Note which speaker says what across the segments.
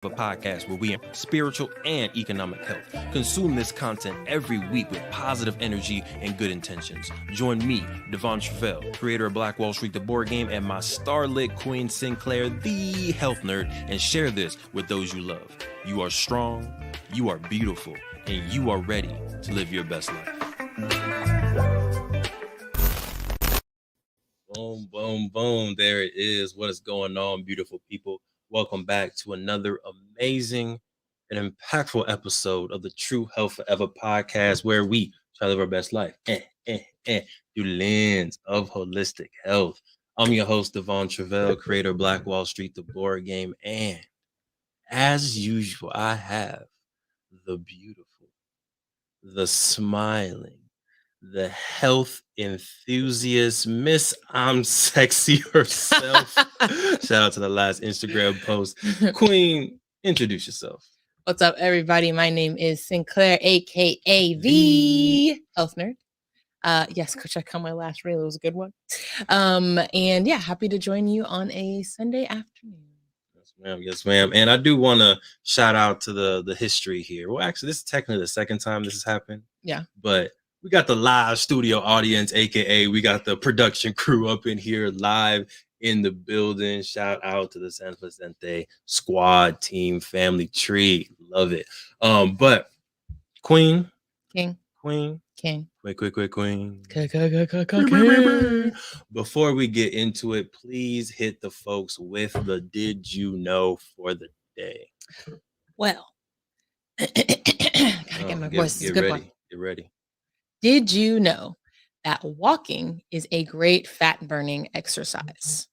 Speaker 1: A podcast where we improve spiritual and economic health. Consume this content every week with positive energy and good intentions. Join me, Truvel, creator of Black Wall Street, the board game, and my starlit queen, Sinclair, the health nerd, and share this with those you love. You are strong, you are beautiful, and you are ready to live your best life. Boom, boom, boom. There it is. What is going on, beautiful people? Welcome back to another amazing and impactful episode of the True Health Forever podcast, where we try to live our best life through the lens of holistic health. I'm your host, Truvel, creator of Black Wall Street, the board game. And as usual, I have the beautiful, the smiling, the health enthusiast, Miss I'm Sexy herself. Shout out to the last Instagram post. Queen, introduce yourself.
Speaker 2: What's up, everybody? My name is Sinclair, aka the Health Nerd. Yes, go check out my last reel. It was a good one. And yeah, happy to join you on a Sunday afternoon.
Speaker 1: Yes, ma'am. Yes, ma'am. And I do want to shout out to the history here. Well, actually, this is technically the second time this has happened.
Speaker 2: Yeah.
Speaker 1: But we got the live studio audience, aka we got the production crew up in here live in the building. Shout out to the San Vicente squad, team, family tree. Love it. But Queen.
Speaker 2: King.
Speaker 1: Queen.
Speaker 2: King.
Speaker 1: Quick, Queen.
Speaker 2: King.
Speaker 1: Before we get into it, please hit the folks with the did you know for the day.
Speaker 2: Well, gotta get my voice. It's a good one.
Speaker 1: Get ready.
Speaker 2: Did you know that walking is a great fat burning exercise?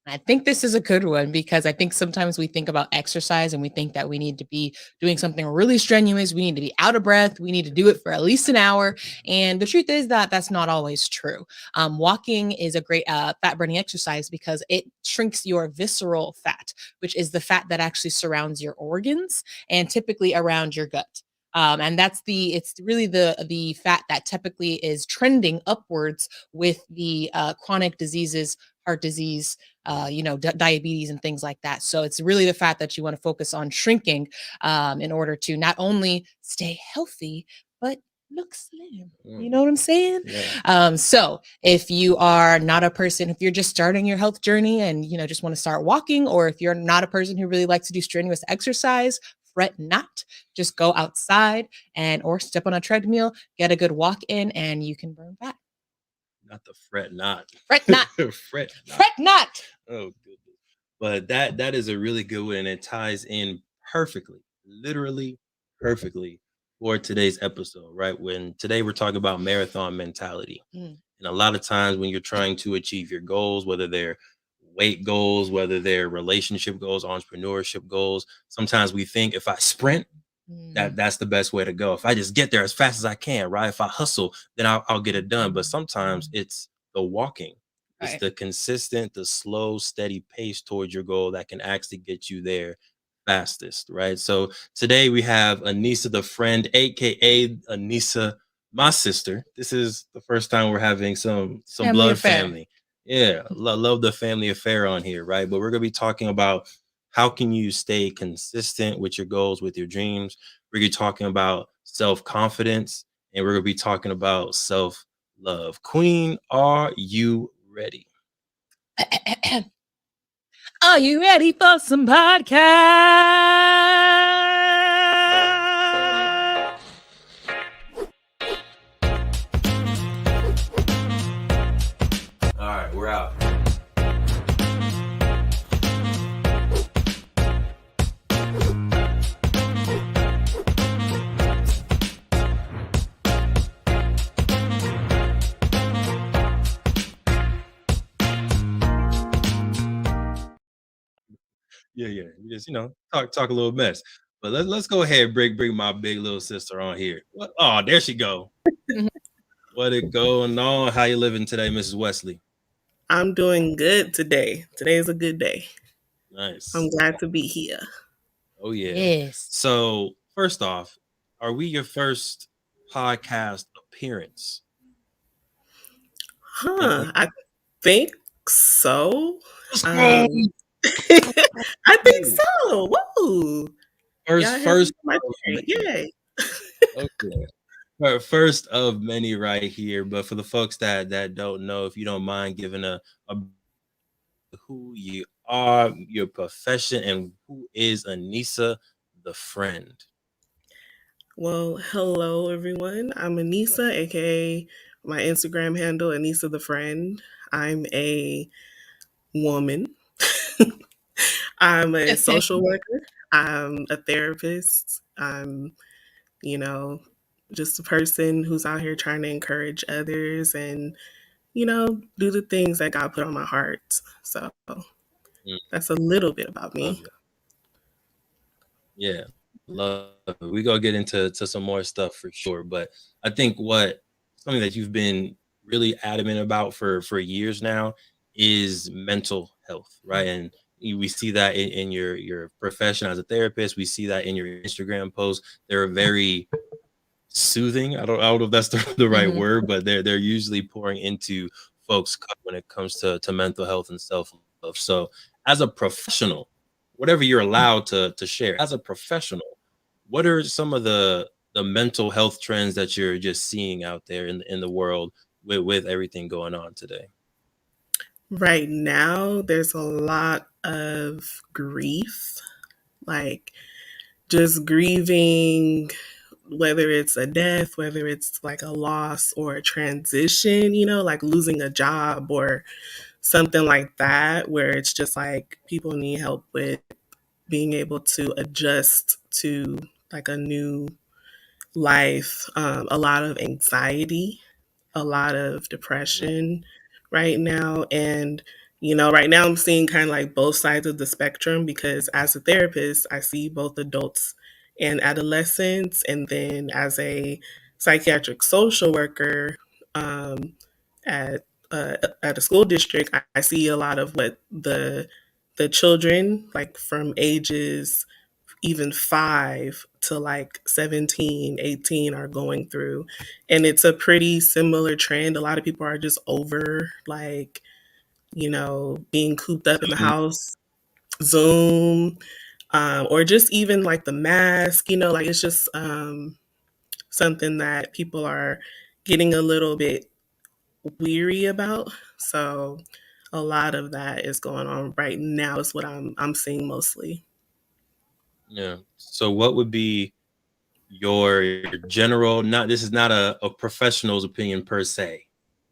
Speaker 2: I think this is a good one because I think sometimes we think about exercise and we think that we need to be doing something really strenuous. We need to be out of breath. We need to do it for at least an hour. And the truth is that that's not always true. Walking is a great fat burning exercise because it shrinks your visceral fat, which is the fat that actually surrounds your organs and typically around your gut. And it's really the fat that typically is trending upwards with the chronic diseases, heart disease, diabetes and things like that. So it's really the fat that you want to focus on shrinking in order to not only stay healthy, but look slim. You know what I'm saying?
Speaker 1: Yeah.
Speaker 2: So if you are not a person, if you're just starting your health journey and, just want to start walking, or if you're not a person who really likes to do strenuous exercise, fret not. Just go outside or step on a treadmill, get a good walk in, and you can burn fat.
Speaker 1: Not the fret not.
Speaker 2: Fret not.
Speaker 1: Fret not.
Speaker 2: Fret not.
Speaker 1: Oh, goodness. But that is a really good one, and it ties in perfectly, literally perfectly for today's episode, right? When today we're talking about marathon mentality. And a lot of times when you're trying to achieve your goals, whether they're weight goals, whether they're relationship goals, entrepreneurship goals, sometimes we think if I sprint, that's the best way to go. If I just get there as fast as I can, right? If I hustle, then I'll get it done. But sometimes it's the walking. It's the consistent, the slow, steady pace towards your goal that can actually get you there fastest, right? So today we have Anisa the Friend, aka Anisa, my sister. This is the first time we're having some blood family. Yeah, love the family affair on here, right? But we're gonna be talking about how can you stay consistent with your goals, with your dreams. We're gonna be talking about self-confidence, and we're gonna be talking about self-love. Queen, are you ready?
Speaker 2: Are you ready for some podcast?
Speaker 1: All right, we're out. Yeah. We just, talk a little mess. But let's go ahead and bring my big little sister on here. What? Oh, there she go. What it going on? How you living today, Mrs. Wesley?
Speaker 3: I'm doing good today. Today is a good day.
Speaker 1: Nice.
Speaker 3: I'm glad to be here.
Speaker 1: Oh, yeah.
Speaker 2: Yes.
Speaker 1: So, first off, are we your first podcast appearance?
Speaker 3: I think so. I think
Speaker 1: Ooh,
Speaker 3: so. Woo!
Speaker 1: First,
Speaker 3: Y'all heard
Speaker 1: first
Speaker 3: me on my
Speaker 1: of
Speaker 3: theory.
Speaker 1: many.
Speaker 3: Yay.
Speaker 1: Okay. First of many right here. But for the folks that don't know, if you don't mind giving a who you are, your profession, and who is Anisa the Friend.
Speaker 3: Well, hello everyone. I'm Anisa, aka my Instagram handle, Anisa the Friend. I'm a woman. I'm a social worker. I'm a therapist. I'm, you know, just a person who's out here trying to encourage others and, do the things that God put on my heart. So
Speaker 1: Mm,
Speaker 3: that's a little bit about
Speaker 1: love
Speaker 3: me.
Speaker 1: it. Yeah, love it. We gonna get into some more stuff for sure. But I think what something that you've been really adamant about for years now is mental health, right? And we see that in your profession as a therapist. We see that in your Instagram posts. They're very soothing. I don't know if that's the right
Speaker 2: Mhm.
Speaker 1: word, but they're usually pouring into folks when it comes to mental health and self love. So, as a professional, whatever you're allowed to share, as a professional, what are some of the mental health trends that you're just seeing out there in the world with everything going on today?
Speaker 3: Right now, there's a lot of grief, like just grieving, whether it's a death, whether it's like a loss or a transition, like losing a job or something like that, where it's just like people need help with being able to adjust to like a new life, a lot of anxiety, a lot of
Speaker 1: Mm,
Speaker 3: depression right now. And, right now I'm seeing kind of like both sides of the spectrum because as a therapist, I see both adults and adolescents. And then as a psychiatric social worker um, at, at a school district, I see a lot of what the children like from ages even 5 to like 17, 18 are going through. And it's a pretty similar trend. A lot of people are just over like, being cooped up in the
Speaker 1: mm,
Speaker 3: house, Zoom, or just even like the mask, like it's just something that people are getting a little bit weary about. So a lot of that is going on right now is what I'm seeing mostly.
Speaker 1: yeah. So, what would be your general, not, this is not a professional's opinion per se.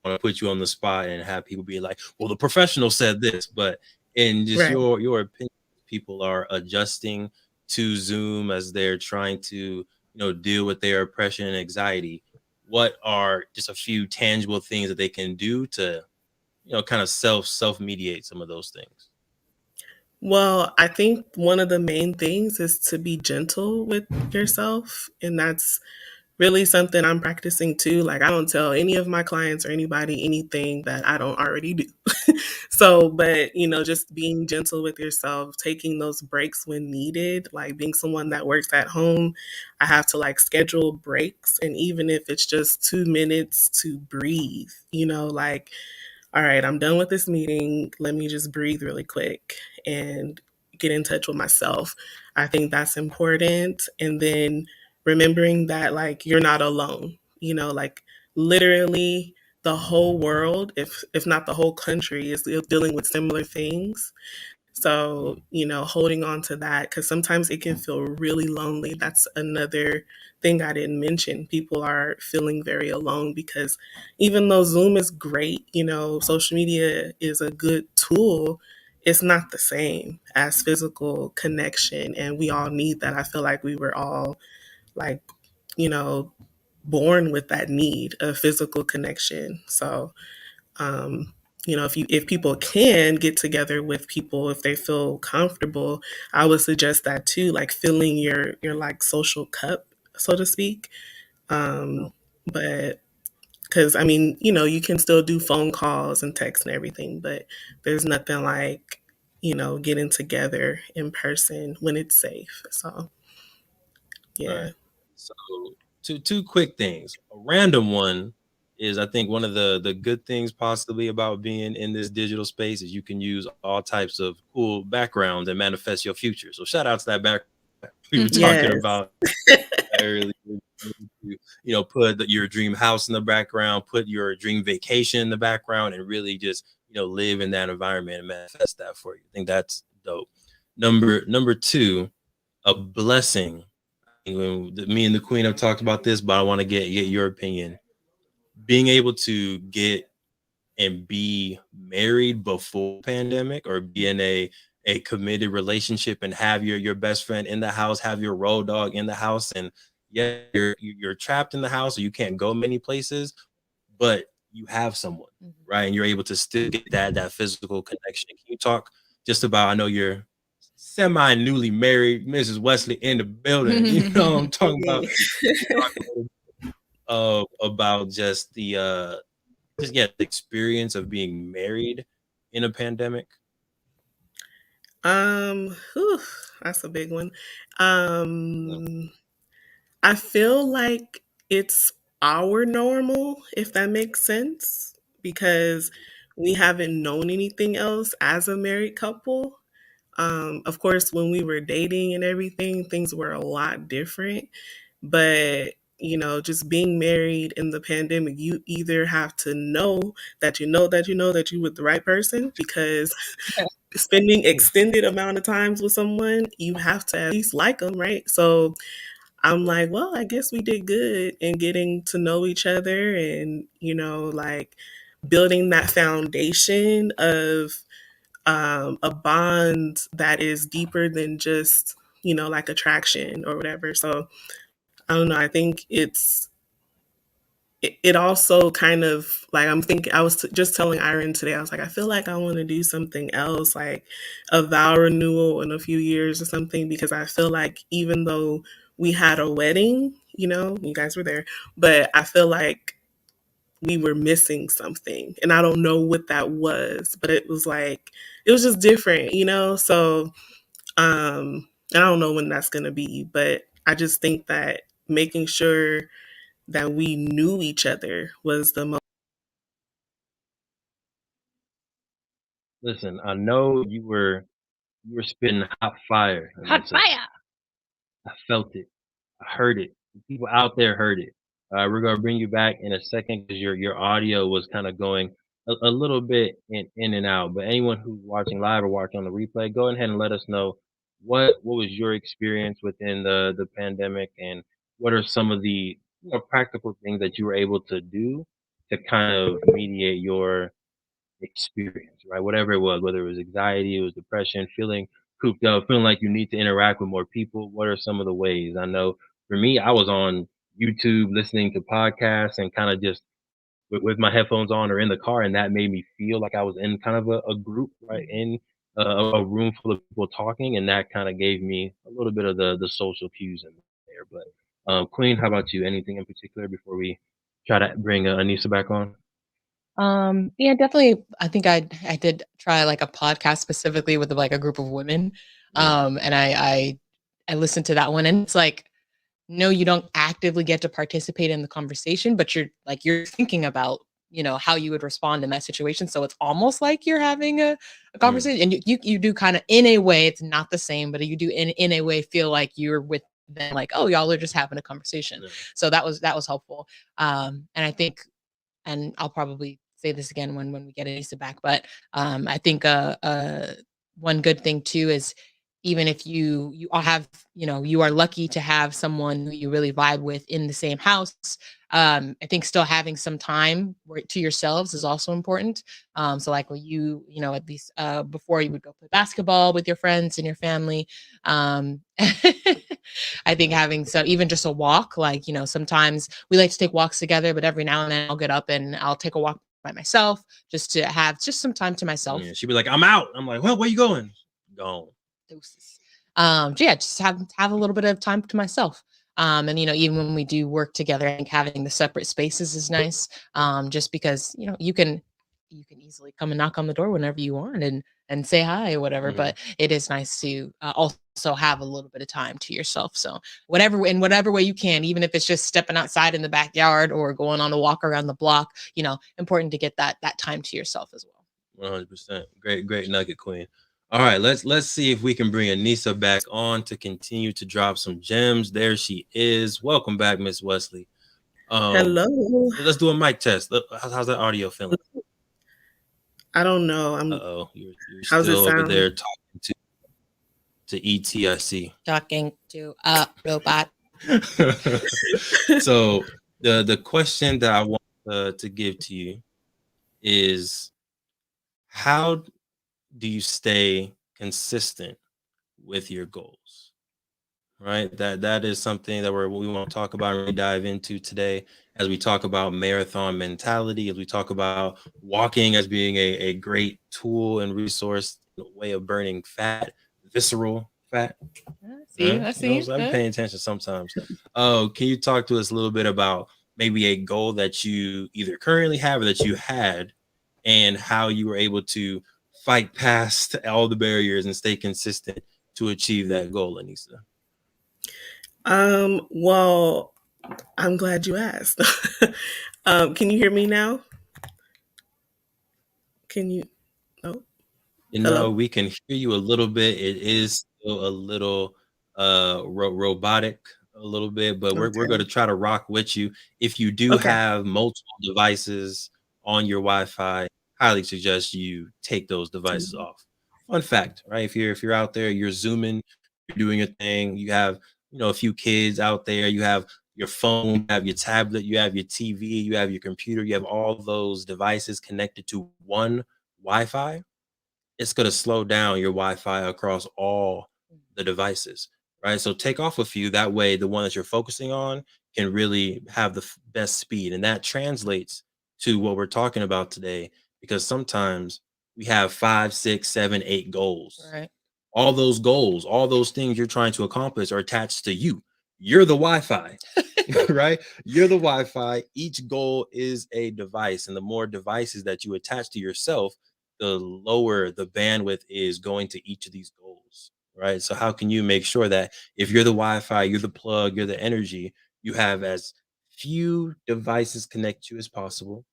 Speaker 1: I want to put you on the spot and have people be like, well, the professional said this, but in just
Speaker 3: Right.
Speaker 1: your opinion, people are adjusting to Zoom as they're trying to, deal with their oppression and anxiety. What are just a few tangible things that they can do to, kind of self mediate some of those things?
Speaker 3: Well, I think one of the main things is to be gentle with yourself. And that's really something I'm practicing too. Like, I don't tell any of my clients or anybody anything that I don't already do. So, but, just being gentle with yourself, taking those breaks when needed, like being someone that works at home, I have to like schedule breaks. And even if it's just 2 minutes to breathe, like, all right, I'm done with this meeting. Let me just breathe really quick and get in touch with myself. I think that's important. And then remembering that, like, you're not alone, like, literally the whole world, if not the whole country, is dealing with similar things. So, holding on to that, because sometimes it can feel really lonely. That's another thing I didn't mention. People are feeling very alone because even though Zoom is great, social media is a good tool, it's not the same as physical connection. And we all need that. I feel like we were all like, you know, born with that need of physical connection. So, um, if people can get together with people if they feel comfortable, I would suggest that too, like filling your like social cup, so to speak. But because I mean, you can still do phone calls and text and everything, but there's nothing like getting together in person when it's safe. So
Speaker 1: Right.
Speaker 3: yeah.
Speaker 1: So two quick things. A random one. is I think one of the good things possibly about being in this digital space is you can use all types of cool backgrounds and manifest your future. So shout out to that background we were talking
Speaker 3: Yes.
Speaker 1: about earlier. Put your dream house in the background, put your dream vacation in the background, and really just live in that environment and manifest that for you. I think that's dope. Number two, a blessing. Me and the queen have talked about this, but I want to get your opinion. Being able to get and be married before pandemic, or be in a committed relationship and have your best friend in the house, have your road dog in the house, and yeah, you're trapped in the house, or you can't go many places, but you have someone, right? And you're able to still get that physical connection. Can you talk just about, I know you're semi newly married, Mrs. Wesley in the building. You know what I'm talking about? About just the experience of being married in a pandemic.
Speaker 3: Whew, that's a big one.
Speaker 1: Yeah.
Speaker 3: I feel like it's our normal, if that makes sense, because we haven't known anything else as a married couple. Of course, when we were dating and everything, things were a lot different. But, just being married in the pandemic, you either have to know that you know that you know that you're with the right person, because spending extended amount of times with someone, you have to at least like them, right? So I'm like, well, I guess we did good in getting to know each other, and, like building that foundation of a bond that is deeper than just, like attraction or whatever. So I don't know. I think it also kind of like, I'm thinking, I was just telling Iron today, I was like, I feel like I want to do something else, like a vow renewal in a few years or something, because I feel like even though we had a wedding, you guys were there, but I feel like we were missing something, and I don't know what that was, but it was like, it was just different, So, and I don't know when that's going to be, but I just think that making sure that we knew each other was the most.
Speaker 1: Listen, I know you were spitting hot fire,
Speaker 2: Hot
Speaker 1: Anisa.
Speaker 2: fire.
Speaker 1: I felt it. I heard it. The people out there heard it. We're gonna bring you back in a second because your audio was kind of going a little bit in and out. But anyone who's watching live or watching on the replay, go ahead and let us know what was your experience within the pandemic, and what are some of the practical things that you were able to do to kind of mediate your experience, right? Whatever it was, whether it was anxiety, it was depression, feeling cooped up, feeling like you need to interact with more people. What are some of the ways? I know for me, I was on YouTube listening to podcasts and kind of just with my headphones on or in the car, and that made me feel like I was in kind of a group, right? In a room full of people talking, and that kind of gave me a little bit of the social cues in there. But Queen, how about you? Anything in particular before we try to bring Anisa back on?
Speaker 2: Yeah, definitely. I think I did try like a podcast specifically with like a group of women.
Speaker 1: Yeah.
Speaker 2: And I listened to that one, and it's like, no, you don't actively get to participate in the conversation, but you're thinking about, how you would respond in that situation. So it's almost like you're having a
Speaker 1: Mm,
Speaker 2: conversation, and you do kind of, in a way, it's not the same, but you do in a way feel like you're with them, like, oh, y'all are just having a conversation.
Speaker 1: yeah.
Speaker 2: So that was helpful. And I think, and I'll probably say this again when we get Anissa back, but I think one good thing too is, even if you all have, you are lucky to have someone who you really vibe with in the same house. I think still having some time to yourselves is also important. So like when at least before, you would go play basketball with your friends and your family. I think having, so even just a walk, like, sometimes we like to take walks together, but every now and then I'll get up and I'll take a walk by myself, just to have just some time to myself.
Speaker 1: Yeah, she'd be like, "I'm out." I'm like, "Well, where you going?" Gone.
Speaker 2: Doses. Yeah, just have a little bit of time to myself. And even when we do work together, I think having the separate spaces is nice. Just because you can easily come and knock on the door whenever you want and say hi or whatever.
Speaker 1: Mhm.
Speaker 2: But it is nice to also have a little bit of time to yourself. So in whatever way you can, even if it's just stepping outside in the backyard or going on a walk around the block, important to get that time to yourself as well.
Speaker 1: 100%. Great nugget, Queen. All right, let's see if we can bring Anisa back on to continue to drop some gems. There she is. Welcome back, Miss Wesley.
Speaker 3: Hello.
Speaker 1: Let's do a mic test. How's that audio feeling?
Speaker 3: I don't know.
Speaker 1: Uh-oh, you're
Speaker 3: How's it
Speaker 1: still over
Speaker 3: sound?
Speaker 1: there talking to ET, I see.
Speaker 2: Talking to a robot.
Speaker 1: So the question that I want to give to you is, how do you stay consistent with your goals? Right, that is something that we want to talk about and really dive into today, as we talk about marathon mentality, as we talk about walking as being a great tool and resource, way of burning fat, visceral fat.
Speaker 2: I see.
Speaker 1: I'm paying attention sometimes. Oh, can you talk to us a little bit about maybe a goal that you either currently have or that you had, and how you were able to fight past all the barriers and stay consistent to achieve that goal, Anisa?
Speaker 3: Well, I'm glad you asked. Can you hear me now? Can you? Oh, hello.
Speaker 1: We can hear you a little bit. It is still a little robotic, a little bit, but we're
Speaker 3: Okay.
Speaker 1: going to try to rock with you. If you do
Speaker 3: Okay.
Speaker 1: have multiple devices on your Wi-Fi, highly suggest you take those devices off. Fun fact, right? If you're out there, you're zooming, you're doing a thing, you have a few kids out there, you have your phone, you have your tablet, you have your TV, you have your computer, you have all those devices connected to one Wi-Fi. It's going to slow down your Wi-Fi across all the devices, right? So take off a few. That way, the one that you're focusing on can really have the best speed. And that translates to what we're talking about today, because sometimes we have 5, 6, 7, 8 goals.
Speaker 2: Right.
Speaker 1: All those goals, all those things you're trying to accomplish are attached to you. You're the Wi-Fi, right? You're the Wi-Fi. Each goal is a device. And the more devices that you attach to yourself, the lower the bandwidth is going to each of these goals, right? So how can you make sure that if you're the Wi-Fi, you're the plug, you're the energy, you have as few devices connect to you as possible,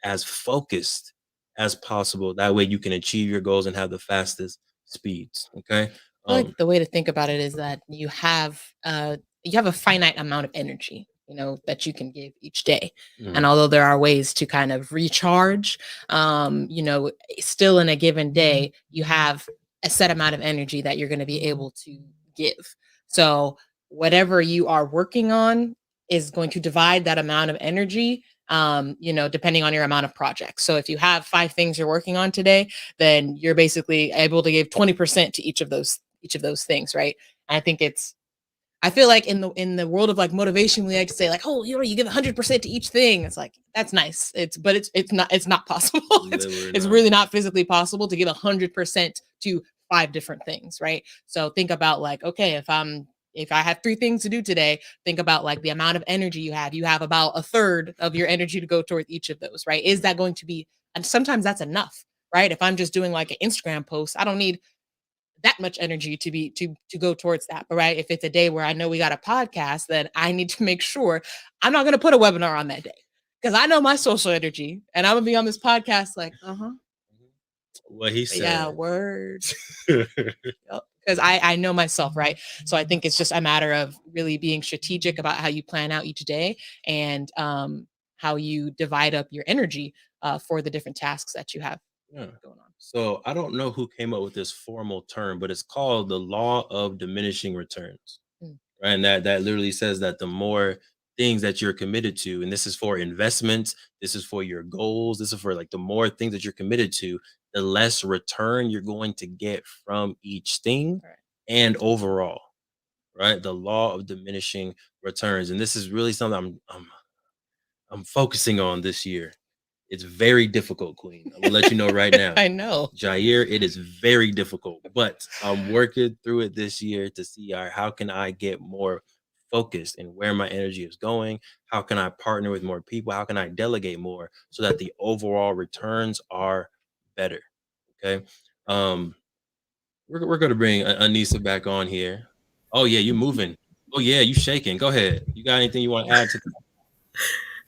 Speaker 1: as focused as possible? That way you can achieve your goals and have the fastest speeds. Okay.
Speaker 2: I feel like the way to think about it is that you have a finite amount of energy, that you can give each day. And although there are ways to kind of recharge, still in a given day, you have a set amount of energy that you're going to be able to give. So whatever you are working on is going to divide that amount of energy, depending on your amount of projects. So if you have 5 things you're working on today, then you're basically able to give 20% to each of those things, right? And I feel like in the world of like motivation, we like to say like, oh, you give 100% to each thing. It's like, that's nice. It's not possible. It's really not physically possible to give 100% to 5 different things, right? So think about like, okay, if I have 3 things to do today, think about like the amount of energy you have. You have about a third of your energy to go towards each of those, right? Is that going to be, and sometimes that's enough, right? If I'm just doing like an Instagram post, I don't need that much energy to go towards that. But right, if it's a day where I know we got a podcast, then I need to make sure I'm not going to put a webinar on that day, because I know my social energy, and I'm gonna be on this podcast like,
Speaker 1: What he said.
Speaker 2: yeah, words. Because I know myself, right? So I think it's just a matter of really being strategic about how you plan out each day, and how you divide up your energy for the different tasks that you have going on.
Speaker 1: So I don't know who came up with this formal term, but it's called the Law of Diminishing Returns. Right. And that literally says that the more things that you're committed to, and this is for investments, this is for your goals, this is for like the more things that you're committed to, the less return you're going to get from each thing, and overall, right? The law of diminishing returns. And this is really something I'm focusing on this year. It's very difficult, Queen. I'm gonna let you know right now.
Speaker 2: I know.
Speaker 1: Jair, it is very difficult, but I'm working through it this year to see how can I get more focused in where my energy is going. How can I partner with more people? How can I delegate more so that the overall returns are better? Okay. Um, we're gonna bring Anisa back on here. Oh yeah, you moving. Oh yeah, you shaking. Go ahead. You got anything you want to add to that?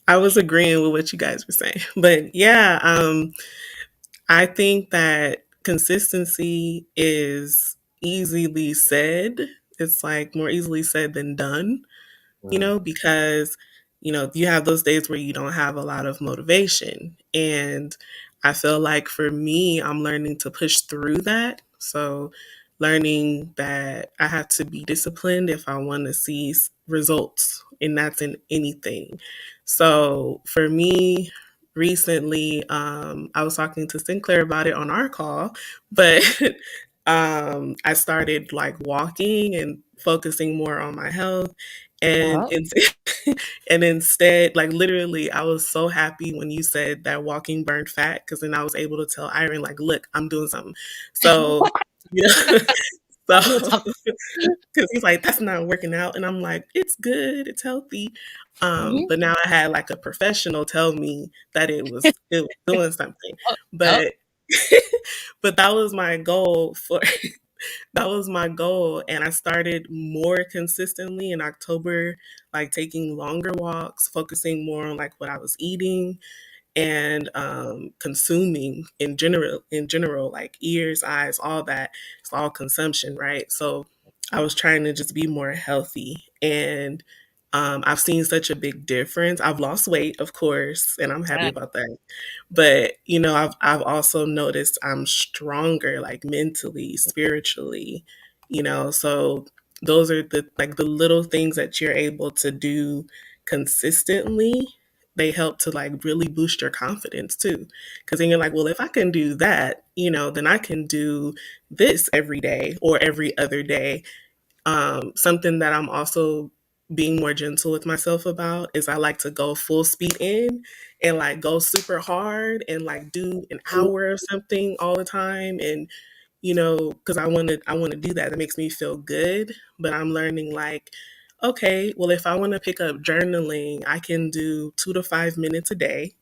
Speaker 3: I was agreeing with what you guys were saying. But yeah, I think that consistency is easily said. It's like more easily said than done,
Speaker 1: Mm,
Speaker 3: because, you have those days where you don't have a lot of motivation. And I feel like for me, I'm learning to push through that. So, learning that I have to be disciplined if I want to see results, and that's in anything. So, for me, recently, I was talking to Sinclair about it on our call, but I started like walking and focusing more on my health and
Speaker 2: Well,
Speaker 3: and instead, like literally, I was so happy when you said that walking burned fat, because then I was able to tell Iron, like, look, I'm doing something. So, yeah,
Speaker 2: I'm doing
Speaker 3: so
Speaker 2: something.
Speaker 3: because he's like, that's not working out. And I'm like, it's good, it's healthy.
Speaker 2: Mhm.
Speaker 3: But now I had like a professional tell me that it was doing something.
Speaker 2: Oh, yep.
Speaker 3: But but that was my goal for that was my goal. And I started more consistently in October, like taking longer walks, focusing more on like what I was eating and consuming in general, like ears, eyes, all that. It's all consumption, right? So I was trying to just be more healthy. And I've seen such a big difference. I've lost weight, of course, and I'm happy
Speaker 2: Yeah.
Speaker 3: about that. But I've also noticed I'm stronger, like mentally, spiritually, so those are the little things that you're able to do consistently. They help to like really boost your confidence too, because then you're like, well, if I can do that, then I can do this every day or every other day. Something that I'm also being more gentle with myself about is I like to go full speed in and like go super hard and like do an hour of something all the time. And because I want to do that. That makes me feel good. But I'm learning like, okay, well, if I want to pick up journaling, I can do 2 to 5 minutes a day,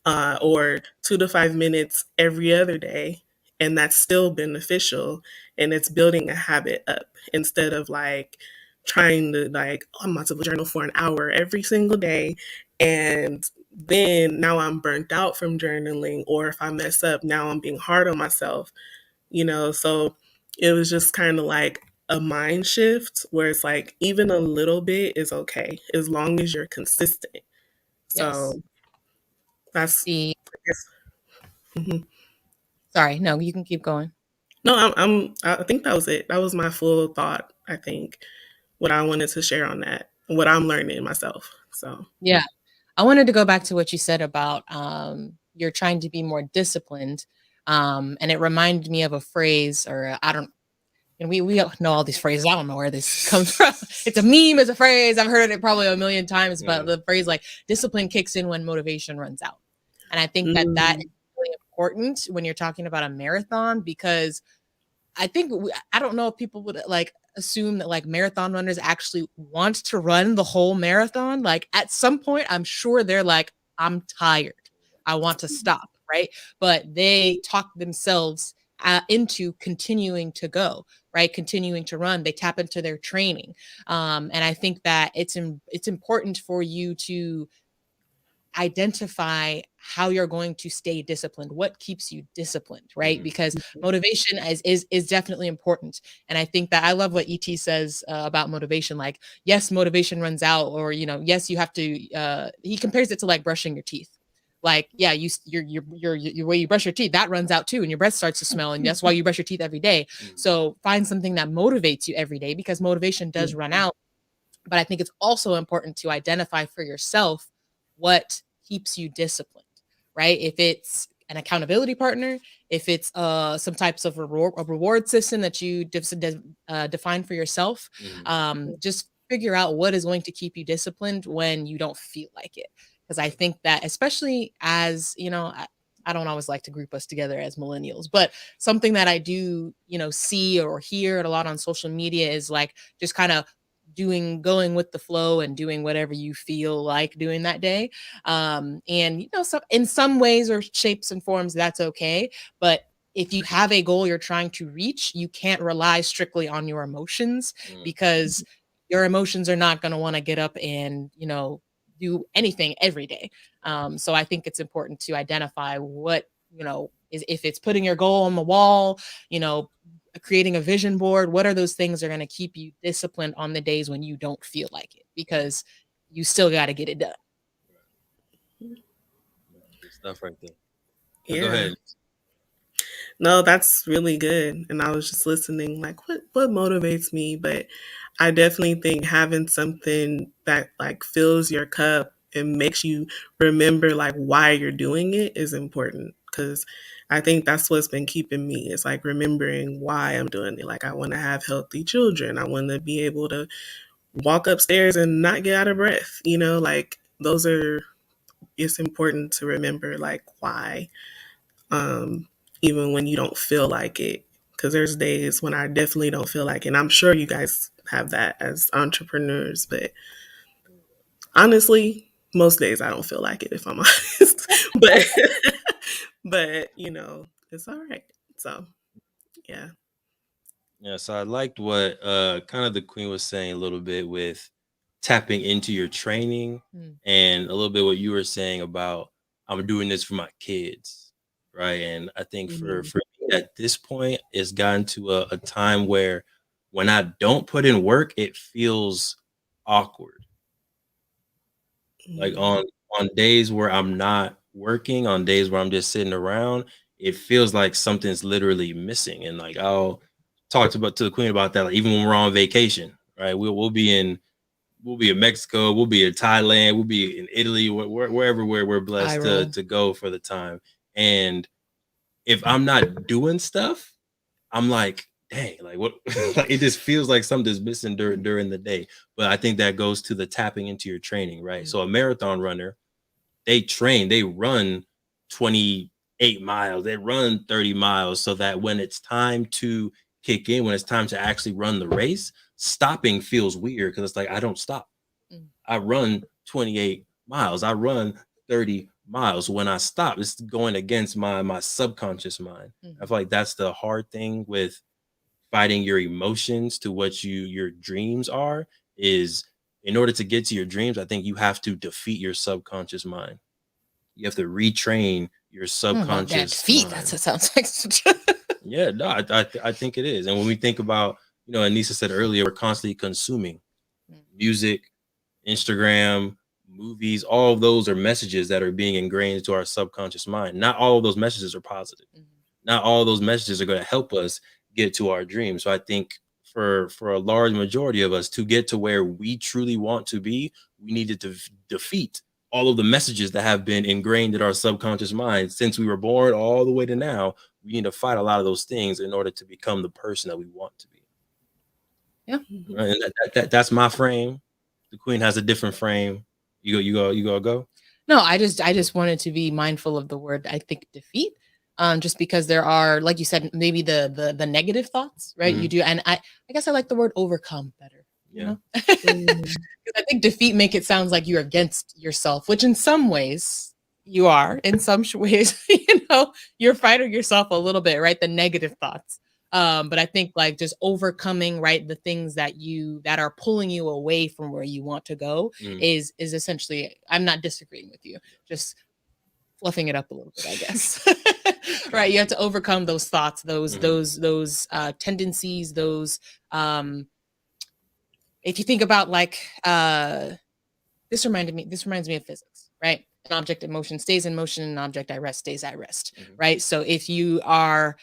Speaker 3: or 2 to 5 minutes every other day. And that's still beneficial. And it's building a habit up instead of like trying to like, oh, I'm about to journal for an hour every single day. And then now I'm burnt out from journaling. Or if I mess up, now I'm being hard on myself. So it was just kind of like a mind shift where it's like even a little bit is okay as long as you're consistent.
Speaker 2: Yes.
Speaker 3: So that's,
Speaker 2: The
Speaker 3: I guess. Mhm.
Speaker 2: Sorry, no, you can keep going.
Speaker 3: No, I think that was it. That was my full thought. I think what I wanted to share on that, what I'm learning myself. So,
Speaker 2: Yeah. I wanted to go back to what you said about you're trying to be more disciplined. And it reminded me of a phrase, or I don't, and we all know all these phrases. I don't know where this comes from. It's a meme, it's a phrase. I've heard it probably a million times, but
Speaker 1: mm,
Speaker 2: the phrase like discipline kicks in when motivation runs out. And I think that that is
Speaker 3: mm,
Speaker 2: really important when you're talking about a marathon, because I think I don't know if people would like assume that like marathon runners actually want to run the whole marathon. Like at some point, I'm sure they're like, I'm tired. I want to stop. Right. But they talk themselves into continuing to go, right? Continuing to run. They tap into their training. And I think that it's important for you to identify how you're going to stay disciplined, what keeps you disciplined, right?
Speaker 1: mm,
Speaker 2: Because motivation is definitely important. And I think that I love what Et says about motivation. Like, yes, motivation runs out, or yes, you have to he compares it to like brushing your teeth. Like, yeah, your way you brush your teeth, that runs out too, and your breath starts to smell, and that's why you brush your teeth every day.
Speaker 1: mm,
Speaker 2: So find something that motivates you every day, because motivation does run out. But I think it's also important to identify for yourself what keeps you disciplined, right? If it's an accountability partner, if it's some types of reward system that you define for yourself,
Speaker 1: mm,
Speaker 2: just figure out what is going to keep you disciplined when you don't feel like it. Because I think that, especially as I don't always like to group us together as millennials, but something that I do, see or hear a lot on social media is like just kind of going with the flow and doing whatever you feel like doing that day. And so in some ways or shapes and forms, that's okay. But if you have a goal you're trying to reach, you can't rely strictly on your emotions, because your emotions are not going to want to get up and, do anything every day. So I think it's important to identify what, is, if it's putting your goal on the wall, creating a vision board, what are those things that are going to keep you disciplined on the days when you don't feel like it? Because you still got to get it done.
Speaker 1: Good stuff right there.
Speaker 3: Yeah.
Speaker 1: Go ahead.
Speaker 3: No, that's really good. And I was just listening, like, what motivates me? But I definitely think having something that like fills your cup and makes you remember like why you're doing it is important. Because I think that's what's been keeping me. It's like remembering why I'm doing it. Like I want to have healthy children. I want to be able to walk upstairs and not get out of breath. Like it's important to remember like why. Even when you don't feel like it. Because there's days when I definitely don't feel like it. And I'm sure you guys have that as entrepreneurs. But honestly, most days I don't feel like it, if I'm honest. but it's all right. So, yeah.
Speaker 1: Yeah, so I liked what kind of the queen was saying a little bit with tapping into your training, and a little bit what you were saying about I'm doing this for my kids, right? And I think for me at this point, it's gotten to a time where when I don't put in work, it feels awkward. Like on days where I'm not working, on days where I'm just sitting around, it feels like something's literally missing. And like I'll talk to the queen about that. Like even when we're on vacation, right? We'll be in Mexico, we'll be in Thailand, we'll be in Italy, wherever we're blessed to go for the time. And if I'm not doing stuff, I'm like, dang, like what? Like it just feels like something's missing during the day. But I think that goes to the tapping into your training, right? So a marathon runner, they train, they run 28 miles, they run 30 miles, so that when it's time to kick in, when it's time to actually run the race, stopping feels weird because it's like I don't stop. I run 28 miles, I run 30 miles. When I stop, it's going against my subconscious mind. I feel like that's the hard thing with fighting your emotions to what your dreams are, is in order to get to your dreams, I think you have to defeat your subconscious mind. You have to retrain your subconscious mind.
Speaker 2: That's what sounds like.
Speaker 1: Yeah, no, I think it is. And when we think about, Anisa said earlier, we're constantly consuming music, Instagram, movies. All of those are messages that are being ingrained into our subconscious mind. Not all of those messages are positive. Not all of those messages are going to help us get to our dreams. So I think for a large majority of us to get to where we truly want to be, we needed to defeat all of the messages that have been ingrained in our subconscious mind since we were born all the way to now. We need to fight a lot of those things in order to become the person that we want to be.
Speaker 2: Yeah.
Speaker 1: Right? And that's my frame. The queen has a different frame. You go.
Speaker 2: No, I just wanted to be mindful of the word, I think, defeat. Just because there are, like you said, maybe the negative thoughts, right? You do, and I guess I like the word overcome better.
Speaker 1: Yeah.
Speaker 2: Because I think defeat make it sounds like you're against yourself, which in some ways you are. In some ways, you're fighting yourself a little bit, right? The negative thoughts. But I think like just overcoming, right, the things that are pulling you away from where you want to go is essentially, I'm not disagreeing with you, just fluffing it up a little bit, I guess. Right. You have to overcome those thoughts, those tendencies, those if you think about like this reminds me of physics, right? An object in motion stays in motion, an object at rest stays at rest. Right. So if you are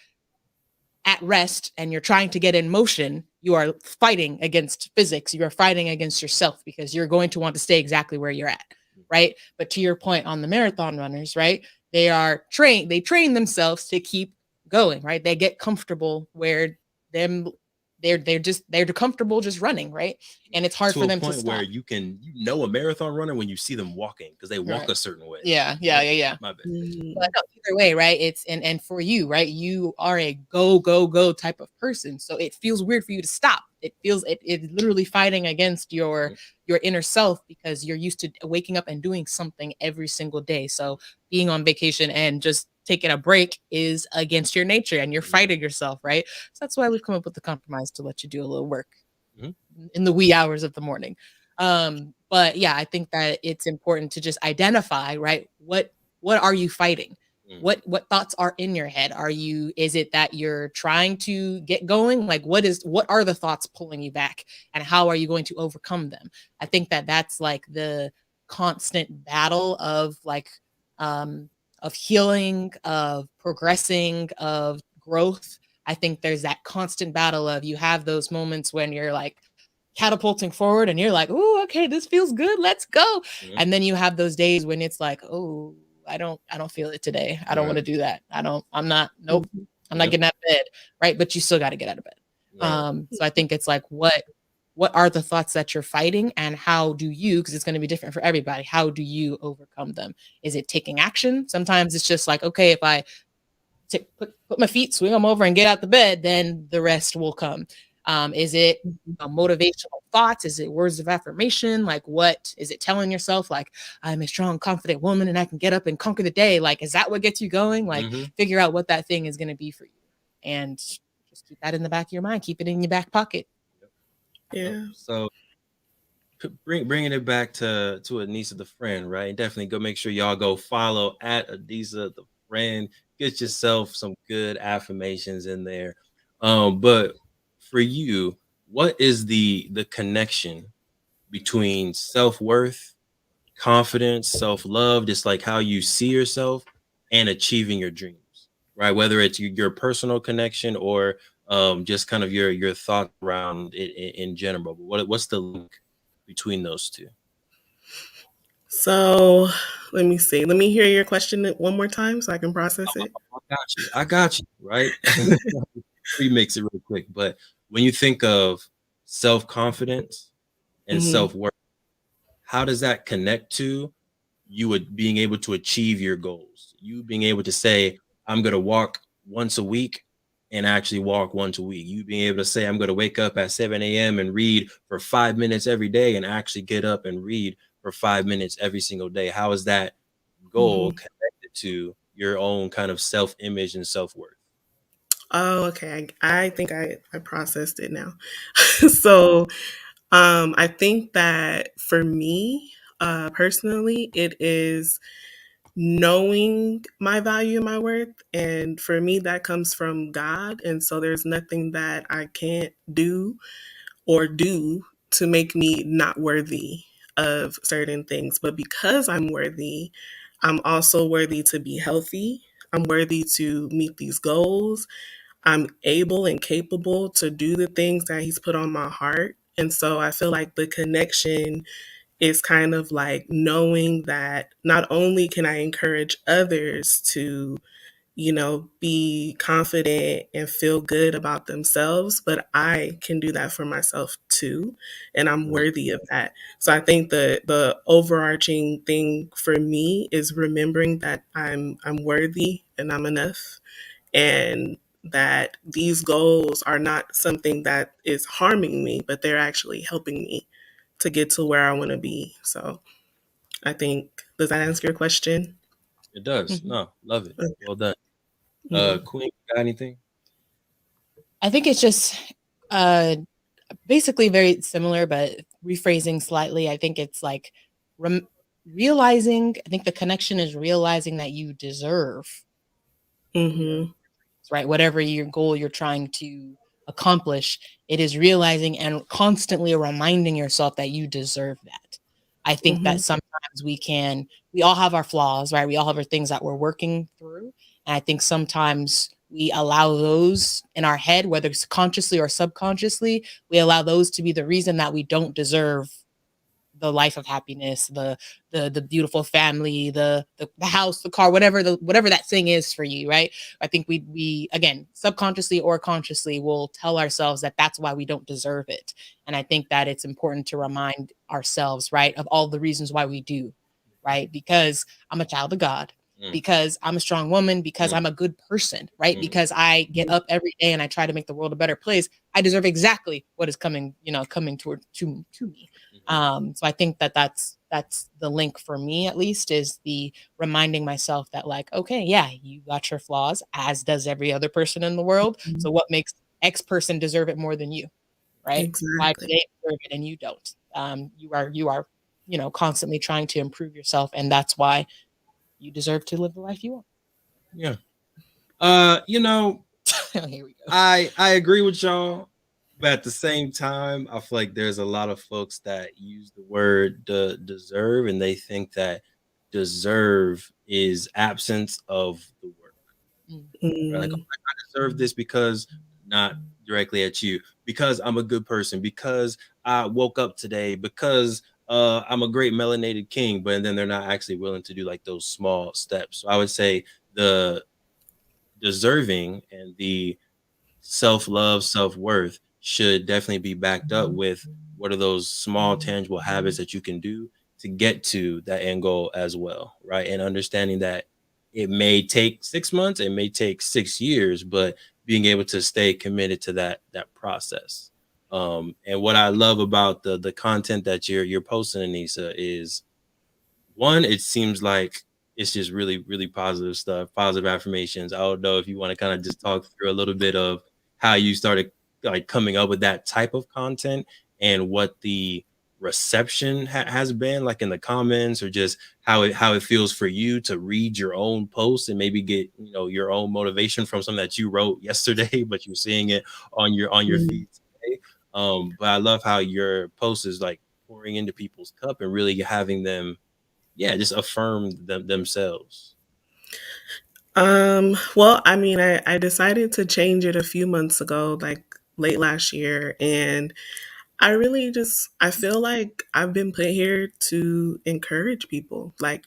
Speaker 2: at rest and you're trying to get in motion, you are fighting against physics. You are fighting against yourself because you're going to want to stay exactly where you're at. Right. But to your point on the marathon runners, right, they train themselves to keep going. Right. They get comfortable where they they're comfortable just running, right? And it's hard
Speaker 1: To
Speaker 2: for
Speaker 1: a
Speaker 2: them to
Speaker 1: point where
Speaker 2: stop.
Speaker 1: a marathon runner when you see them walking because they walk
Speaker 2: Right.
Speaker 1: a certain way.
Speaker 2: Yeah.
Speaker 1: My bad.
Speaker 2: But
Speaker 3: Mm.
Speaker 2: no, either way, right? It's and for you, right? You are a go type of person, so it feels weird for you to stop. It's literally fighting against
Speaker 1: Mhm.
Speaker 2: your inner self because you're used to waking up and doing something every single day. So being on vacation and just taking a break is against your nature, and you're
Speaker 1: Mhm.
Speaker 2: fighting yourself, right? So that's why we've come up with the compromise to let you do a little work
Speaker 1: Mhm.
Speaker 2: in the wee hours of the morning. But yeah, I think that it's important to just identify, right? What are you fighting?
Speaker 1: Mhm.
Speaker 2: What thoughts are in your head? Is it that you're trying to get going? Like what are the thoughts pulling you back, and how are you going to overcome them? I think that that's like the constant battle of um of healing, of progressing, of growth. I think there's that constant battle of you have those moments when you're like catapulting forward and you're like, "Oh, okay, this feels good. Let's go."
Speaker 1: Mhm.
Speaker 2: And then you have those days when it's like, "Oh, I don't feel it today. I don't
Speaker 1: Right.
Speaker 2: want to do that. I'm not nope.
Speaker 3: Mhm.
Speaker 2: I'm not
Speaker 1: Yep.
Speaker 2: getting out of bed." Right? But you still got to get out of bed.
Speaker 1: Right.
Speaker 2: So I think it's like what are the thoughts that you're fighting, and how do you, because it's going to be different for everybody, how do you overcome them? Is it taking action? Sometimes it's just like, okay, if I put my feet, swing them over, and get out the bed, then the rest will come. Is it
Speaker 3: Mhm.
Speaker 2: motivational thoughts? Is it words of affirmation? Like, what is it telling yourself? Like, I'm a strong, confident woman, and I can get up and conquer the day. Like, is that what gets you going? Like,
Speaker 1: Mhm.
Speaker 2: figure out what that thing is going to be for you, and just keep that in the back of your mind. Keep it in your back pocket.
Speaker 1: Yep.
Speaker 3: Yeah.
Speaker 1: So bringing it back to Anisa the Friend, right? Definitely go make sure y'all go follow at Anisa the Friend. Get yourself some good affirmations in there. But for you, what is the connection between self-worth, confidence, self-love, just like how you see yourself, and achieving your dreams, right? Whether it's your personal connection or just kind of your thoughts around it in general. But what's the link between those two?
Speaker 3: So let me see. Let me hear your question one more time so I can process it.
Speaker 1: I got you, right? Remix it real quick. But when you think of self-confidence and
Speaker 3: Hmm.
Speaker 1: self-worth, how does that connect to you being able to achieve your goals? You being able to say, I'm going to walk once a week and actually walk once a week. You being able to say, I'm going to wake up at 7 a.m. and read for 5 minutes every day and actually get up and read for 5 minutes every single day. How is that goal
Speaker 3: Hmm.
Speaker 1: connected to your own kind of self image and self worth?
Speaker 3: Oh, okay. I think I processed it now. So I think that for me, personally, it is knowing my value and my worth. And for me, that comes from God. And so there's nothing that I can't do or do to make me not worthy of certain things. But because I'm worthy, I'm also worthy to be healthy. I'm worthy to meet these goals. I'm able and capable to do the things that He's put on my heart. And so I feel like the connection is kind of like knowing that not only can I encourage others to, be confident and feel good about themselves, but I can do that for myself too. And I'm
Speaker 1: Mhm.
Speaker 3: worthy of that. So I think the overarching thing for me is remembering that I'm worthy and I'm enough, and that these goals are not something that is harming me, but they're actually helping me to get to where I want to be. So I think, does that answer your question?
Speaker 1: It does.
Speaker 2: Mhm.
Speaker 1: No, love it. Well done.
Speaker 3: Mm-hmm.
Speaker 1: Queen, got anything?
Speaker 2: I think it's just uh basically very similar, but rephrasing slightly. I think it's like rem- realizing, I think the connection is realizing that you deserve,
Speaker 3: Mm-hmm.
Speaker 2: right? Whatever your goal you're trying to accomplish, it is realizing and constantly reminding yourself that you deserve that. I think
Speaker 3: Mm-hmm.
Speaker 2: that sometimes we all have our flaws, right? We all have our things that we're working through. And I think sometimes we allow those in our head, whether it's consciously or subconsciously, we allow those to be the reason that we don't deserve the life of happiness, the beautiful family, the house, the car, whatever that thing is for you, right? I think we again, subconsciously or consciously, will tell ourselves that that's why we don't deserve it. And I think that it's important to remind ourselves, right, of all the reasons why we do, right? Because I'm a child of God, because I'm a strong woman, because I'm a good person, right? Because I get up every day and I try to make the world a better place. I deserve exactly what is coming, coming to me. So I think that that's the link for me, at least, is the reminding myself that, like, okay, yeah, you got your flaws, as does every other person in the world. So what makes X person deserve it more than you, right? Why do
Speaker 3: Exactly.
Speaker 2: they deserve it and you don't? You are constantly trying to improve yourself, and that's why you deserve to live the life you want.
Speaker 1: Yeah. You know,
Speaker 2: Here we go.
Speaker 1: I agree with y'all, but at the same time, I feel like there's a lot of folks that use the word deserve, and they think that deserve is absence of the work. Right? Like,
Speaker 3: Mm,
Speaker 1: I deserve this because not directly at you, because I'm a good person, because I woke up today, because I'm a great melanated king, but then they're not actually willing to do like those small steps. So I would say the deserving and the self-love, self-worth should definitely be backed up with what are those small tangible habits that you can do to get to that end goal as well, right? And understanding that it may take 6 months, it may take 6 years, but being able to stay committed to that process. And what I love about the content that you're posting, Anisa, is one, it seems like it's just really, really positive stuff, positive affirmations. I don't know if you want to kind of just talk through a little bit of how you started like coming up with that type of content and what the reception has been like in the comments, or just how it feels for you to read your own post and maybe get your own motivation from something that you wrote yesterday, but you're seeing it on your
Speaker 3: mm.
Speaker 1: feed today. But I love how your post is like pouring into people's cup and really having them, yeah, just affirm themselves.
Speaker 3: Well, I mean, I decided to change it a few months ago, like late last year, and I really just I feel like I've been put here to encourage people. Like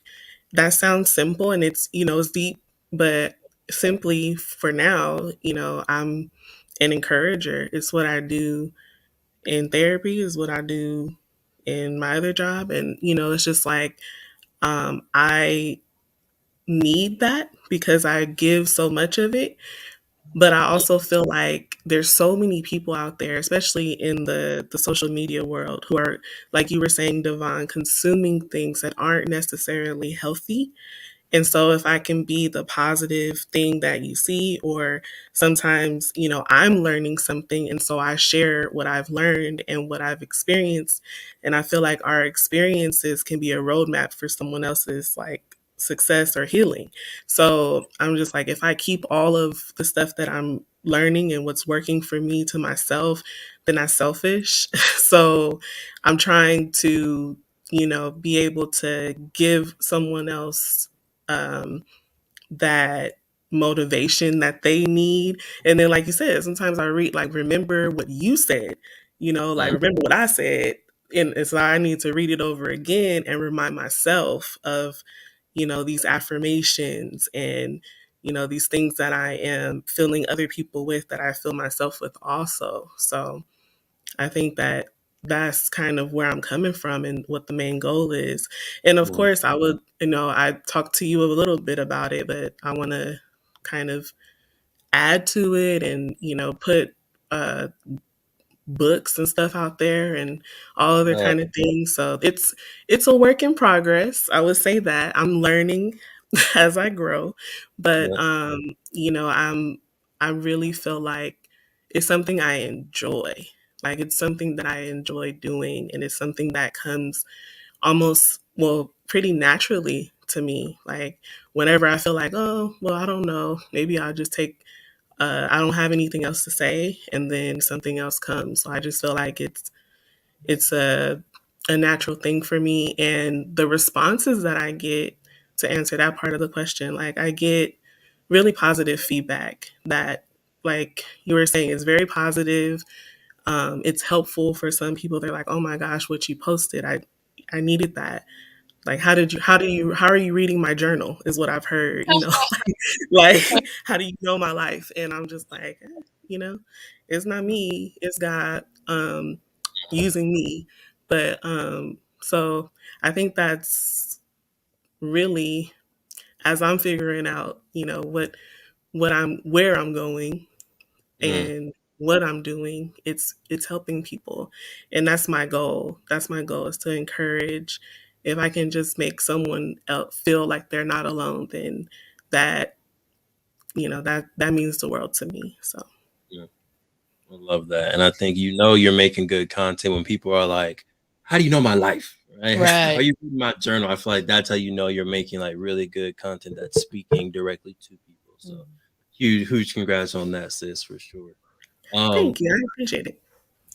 Speaker 3: that sounds simple and it's deep, but simply for now, I'm an encourager. It's what I do in therapy, is what I do in my other job, and it's just like I need that because I give so much of it. But I also feel like there's so many people out there, especially in the social media world, who are, like you were saying, Devon, consuming things that aren't necessarily healthy. And so if I can be the positive thing that you see, or sometimes, I'm learning something. And so I share what I've learned and what I've experienced. And I feel like our experiences can be a roadmap for someone else's like success or healing. So I'm just like, if I keep all of the stuff that I'm learning and what's working for me to myself, then that's selfish. So I'm trying to, be able to give someone else um, that motivation that they need. And then, like you said, sometimes I read, like, remember what you said, like,
Speaker 1: Mm.
Speaker 3: remember what I said. And so I need to read it over again and remind myself of, these affirmations and, these things that I am filling other people with, that I fill myself with also. So, I think that that's kind of where I'm coming from and what the main goal is. And of
Speaker 1: Cool.
Speaker 3: course, I talked to you a little bit about it, but I want to kind of add to it and, put uh, books and stuff out there and all other
Speaker 1: Uh,
Speaker 3: kind of things. So it's a work in progress. I would say that I'm learning as I grow, but
Speaker 1: yeah.
Speaker 3: I really feel like it's something I enjoy. Like it's something that I enjoy doing, and it's something that comes almost, well, pretty naturally to me. Like whenever I feel like, oh, well, I don't know, maybe I'll just take I don't have anything else to say, and then something else comes. So I just feel like it's a natural thing for me, and the responses that I get, to answer that part of the question, like I get really positive feedback that, like you were saying, is very positive. It's helpful for some people. They're like, "Oh my gosh, what you posted! I needed that. Like, how are you reading my journal is what I've heard, like, how do you know my life? And I'm just like, you know, it's not me, it's God using me. But so I think that's really, as I'm figuring out, what I'm where I'm going
Speaker 1: Mm,
Speaker 3: and what I'm doing, it's helping people. And that's my goal. That's my goal, is to encourage. If I can just make someone else feel like they're not alone, then that, that means the world to me. So
Speaker 1: yeah, I love that. And I think you're making good content when people are like, how do you know my life? Right? Are
Speaker 2: Right.
Speaker 1: you reading my journal? I feel like that's how you know you're making like really good content that's speaking directly to people. So huge congrats on that, sis, for sure. Um,
Speaker 3: thank you. I appreciate it.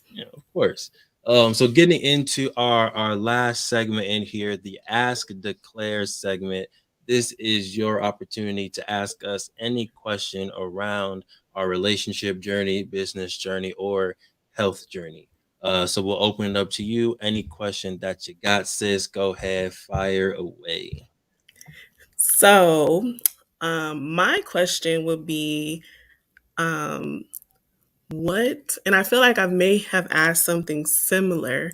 Speaker 1: Yeah, of course. So getting into our last segment in here, the Ask Declare segment. This is your opportunity to ask us any question around our relationship journey, business journey, or health journey. So we'll open it up to you. Any question that you got, sis, go ahead, fire away.
Speaker 3: So my question would be, um, and I feel like I may have asked something similar,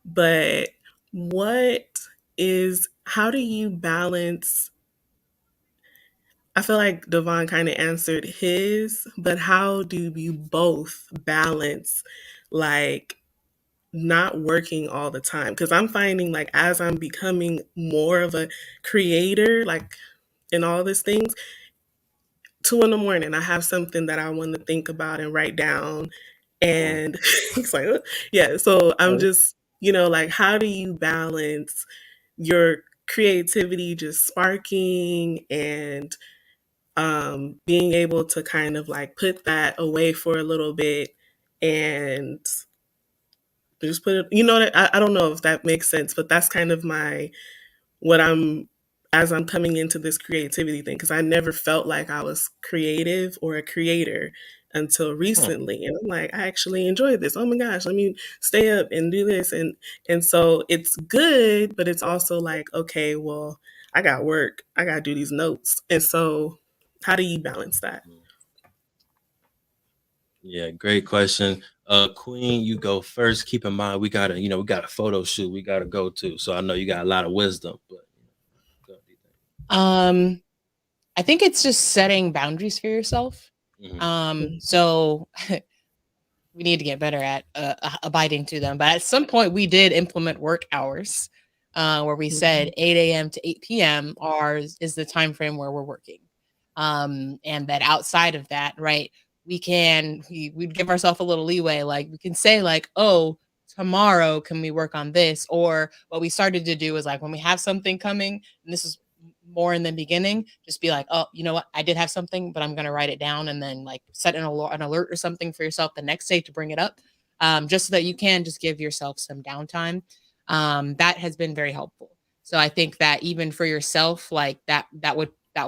Speaker 3: but what how do you balance? I feel like Devon kind of answered his, but how do you both balance, like, not working all the time? Because I'm finding, like, as I'm becoming more of a creator, like, in all these things, 2 in the morning, I have something that I want to think about and write down.
Speaker 1: Mm,
Speaker 3: And it's like, yeah. So I'm
Speaker 1: right.
Speaker 3: just, like, how do you balance your creativity just sparking and being able to kind of like put that away for a little bit and just put it, I don't know if that makes sense, but that's kind of what I'm, as I'm coming into this creativity thing, because I never felt like I was creative or a creator until
Speaker 1: Huh.
Speaker 3: recently. And I'm like, I actually enjoy this. Oh my gosh, let me stay up and do this. And so it's good, but it's also like, okay, well, I got work. I got to do these notes. And so how do you balance that?
Speaker 1: Yeah, great question. Queen, you go first. Keep in mind we got a photo shoot we gotta go to. So I know you got a lot of wisdom, but go, do you
Speaker 2: Um, I think it's just setting boundaries for yourself.
Speaker 1: think?
Speaker 2: So we need to get better at abiding to them. But at some point, we did implement work hours where we said
Speaker 3: Mhm.
Speaker 2: 8 a.m. to 8 p.m. is the time frame where we're working. And that outside of that, right, we'd give ourselves a little leeway. Like we can say like, oh, tomorrow can we work on this? Or what we started to do is like when we have something coming, and this is more in the beginning, just be like, oh, you know what, I did have something, but I'm gonna write it down, and then like set an alert or something for yourself the next day to bring it up, just so that you can just give yourself some downtime. That has been very helpful. So I think that even for yourself, like that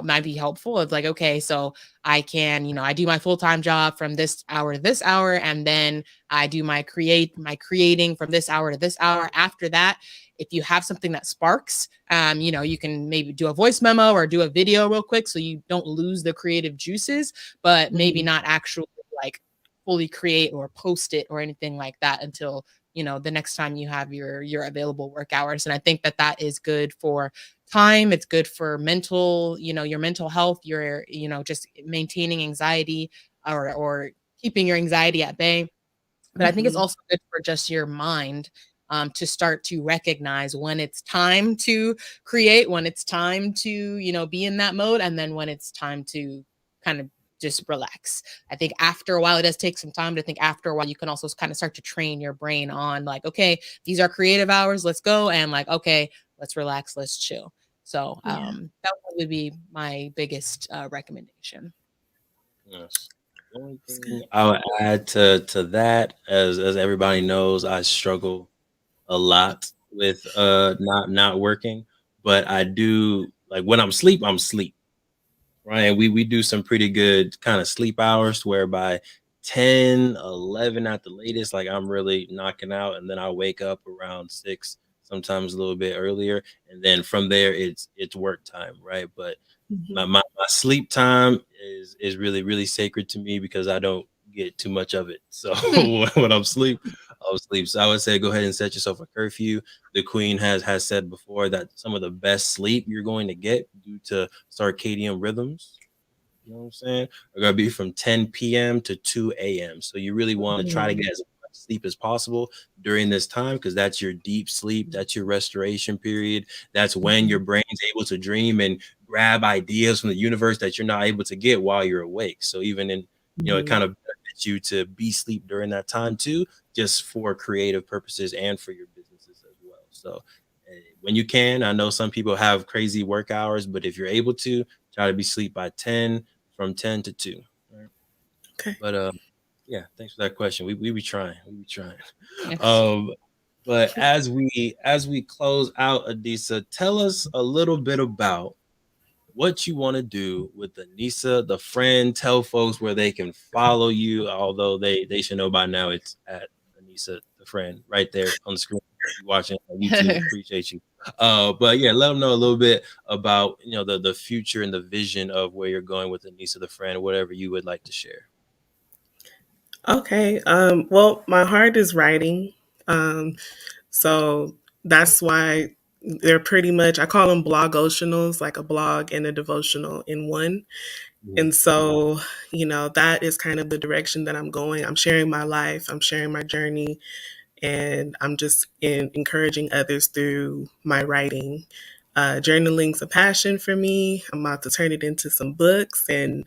Speaker 2: might be helpful. It's like, okay, so I can, I do my full-time job from this hour to this hour, and then I do my creating from this hour to this hour. After that, if you have something that sparks, you can maybe do a voice memo or do a video real quick so you don't lose the creative juices, but maybe
Speaker 3: Mhm.
Speaker 2: not actually like fully create or post it or anything like that until the next time you have your available work hours. And I think that that is good for time. It's good for your mental health, your just maintaining anxiety, or keeping your anxiety at bay. But I think it's
Speaker 3: Mhm.
Speaker 2: also good for just your mind, to start to recognize when it's time to create, when it's time to, be in that mode, and then when it's time to kind of just relax. I think after a while, it does take some time, but I think after a while, you can also kind of start to train your brain on like, okay, these are creative hours, let's go. And like, okay, let's relax, let's chill. So
Speaker 3: Yeah.
Speaker 2: that would be my biggest recommendation.
Speaker 1: Yes. The only
Speaker 3: It's good.
Speaker 1: thing I would add to that, as everybody knows, I struggle a lot with not working, but I do like when I'm sleep. Right. We do some pretty good kind of sleep hours where by 10, 11 at the latest, like I'm really knocking out, and then I wake up around 6, sometimes a little bit earlier, and then from there it's work time, right? But my,
Speaker 3: Mhm.
Speaker 1: my sleep time is really really sacred to me because I don't get too much of it. So when I'm asleep, I'll sleep. So I would say go ahead and set yourself a curfew. The queen has said before that some of the best sleep you're going to get due to circadian rhythms, you know what I'm saying, are gonna be from 10 p.m. to 2 a.m. So you really want to try to
Speaker 3: Mhm.
Speaker 1: get as much sleep as possible during this time because that's your deep sleep, that's your restoration period. That's when your
Speaker 3: Mhm.
Speaker 1: brain's able to dream and grab ideas from the universe that you're not able to get while you're awake. So even in, it
Speaker 3: Mhm.
Speaker 1: kind of benefits you to be sleep during that time too, just for creative purposes and for your businesses as well. So when you can, I know some people have crazy work hours, but if you're able to, try to be sleep by 10, from 10 to 2. Right?
Speaker 3: Okay.
Speaker 1: But yeah, thanks for that question. We be trying. We be trying.
Speaker 2: Yes.
Speaker 1: Um, but as we close out, Anisa, tell us a little bit about what you want to do with Anisa the Friend. Tell folks where they can follow you, although they should know by now it's at Anisa the Friend right there on the screen. If you're watching on YouTube, appreciate you. But yeah, let them know a little bit about the future and the vision of where you're going with Anisa the Friend, whatever you would like to share.
Speaker 3: Okay. Well, my heart is writing. Um, so that's why they're pretty much, I call them blogotionals, like a blog and a devotional in one.
Speaker 1: Mhm.
Speaker 3: And so, that is kind of the direction that I'm going. I'm sharing my life, I'm sharing my journey, and I'm just encouraging others through my writing. Journaling's a passion for me. I'm about to turn it into some books and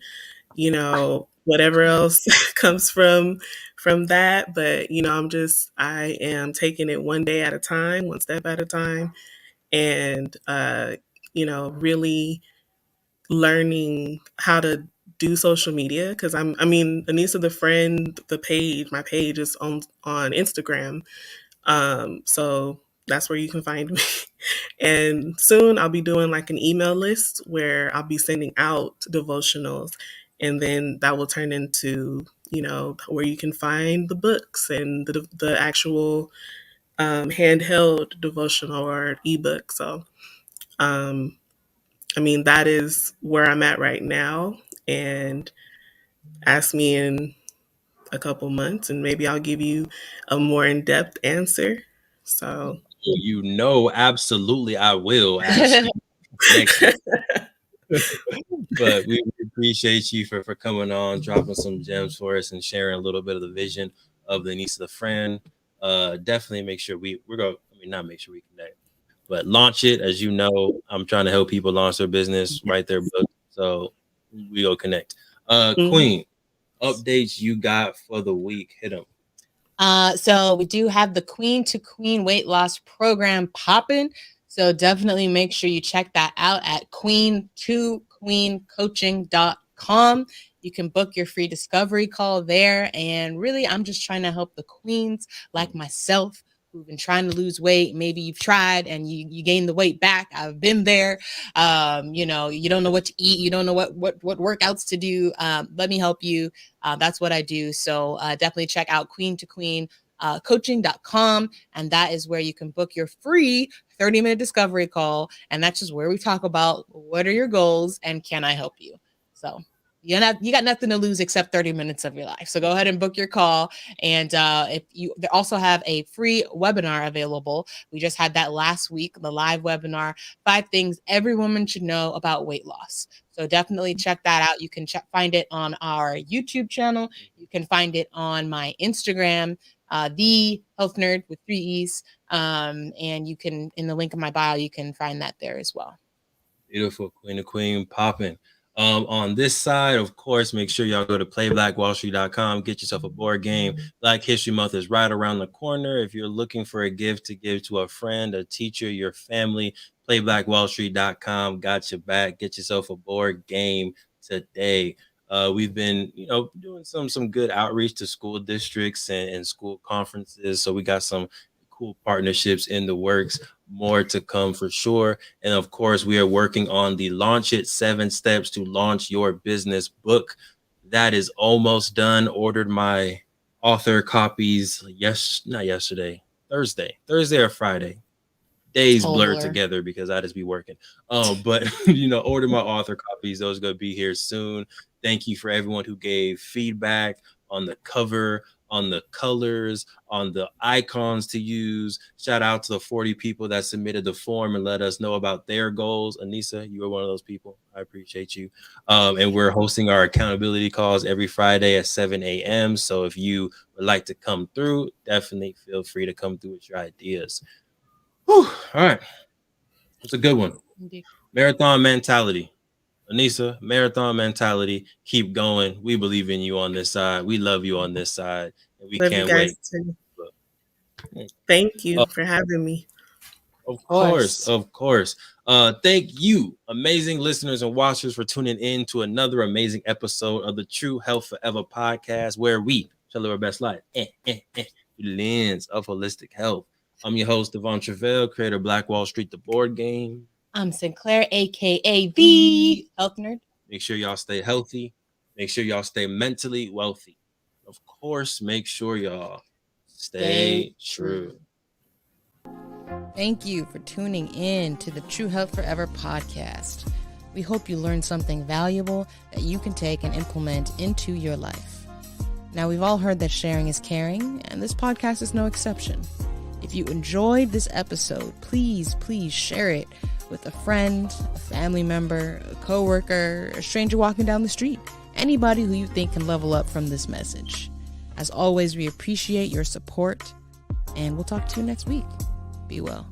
Speaker 3: whatever else comes from that. But I am taking it one day at a time, one step at a time, and really learning how to do social media because Anisa the Friend, my page is on Instagram. So that's where you can find me. And soon I'll be doing like an email list where I'll be sending out devotionals, and then that will turn into where you can find the books and the actual handheld devotional or ebook. So um, that is where I'm at right now. And ask me in a couple months, and maybe I'll give you a more in depth answer. So,
Speaker 1: Absolutely, I will ask you next time. But we appreciate you for coming on, dropping some gems for us, and sharing a little bit of the vision of the Niece of the Friend. Definitely make sure we're going. I mean, not make sure we connect, but launch it. As you know, I'm trying to help people launch their business, write their book. So we go connect.
Speaker 3: mhm.
Speaker 1: Queen, updates you got for the week? Hit them.
Speaker 2: So we do have the Queen to Queen weight loss program popping. So definitely make sure you check that out at queen2queencoaching.com. You can book your free discovery call there. And really, I'm just trying to help the queens like myself who've been trying to lose weight. Maybe you've tried and you gained the weight back. I've been there. You don't know what to eat. You don't know what workouts to do. Let me help you. That's what I do. So definitely check out queen to queen coaching.com. And that is where you can book your free 30-minute discovery call. And that's just where we talk about what are your goals and can I help you? So you got nothing to lose except 30 minutes of your life. So go ahead and book your call. And if you they also have a free webinar available. We just had that last week, the live webinar, 5 things every woman should know about weight loss. So definitely check that out. You can find it on our YouTube channel. You can find it on my Instagram, the Health Nerd with 3 E's. And you can, in the link in my bio, you can find that there as well.
Speaker 1: Beautiful. Queen of Queen popping. On this side, of course, make sure y'all go to playblackwallstreet.com, get yourself a board game. Black History Month is right around the corner. If you're looking for a gift to give to a friend, a teacher, your family, playblackwallstreet.com got your back. Get yourself a board game today. We've been, doing some good outreach to school districts and school conferences. So we got some cool partnerships in the works. More to come for sure. And of course, we are working on the Launch It 7 Steps to Launch Your Business book. That is almost done. Ordered my author copies not yesterday, Thursday or Friday. days
Speaker 2: All
Speaker 1: blur
Speaker 2: blur.
Speaker 1: together because I just be working. But order my author copies. Those are gonna be here soon. Thank you for everyone who gave feedback on the cover, on the colors, on the icons to use. Shout out to the 40 people that submitted the form and let us know about their goals. Anisa, you were one of those people. I appreciate you. And we're hosting our accountability calls every Friday at 7 a.m. So if you would like to come through, definitely feel free to come through with your ideas. Whew. All right. It's a good one.
Speaker 2: Indeed.
Speaker 1: Marathon mentality. Anisa, marathon mentality. Keep going. We believe in you on this side. We love you on this side. And we
Speaker 3: Love you
Speaker 1: can't
Speaker 3: guys
Speaker 1: wait.
Speaker 3: too. Thank you for having me.
Speaker 1: Of course. Thank you, amazing listeners and watchers, for tuning in to another amazing episode of the True Health Forever podcast, where we shall live our best life through the lens of holistic health. I'm your host, Devon Truvel, creator of Black Wall Street, the board game.
Speaker 2: I'm Sinclair, aka the Health Nerd.
Speaker 1: Make sure y'all stay healthy. Make sure y'all stay mentally wealthy. Of course, make sure y'all stay true.
Speaker 2: Thank you for tuning in to the True Health Forever podcast. We hope you learned something valuable that you can take and implement into your life. Now, we've all heard that sharing is caring, and this podcast is no exception. If you enjoyed this episode, please share it with a friend, a family member, a coworker, a stranger walking down the street, anybody who you think can level up from this message. As always, we appreciate your support, and we'll talk to you next week. Be well.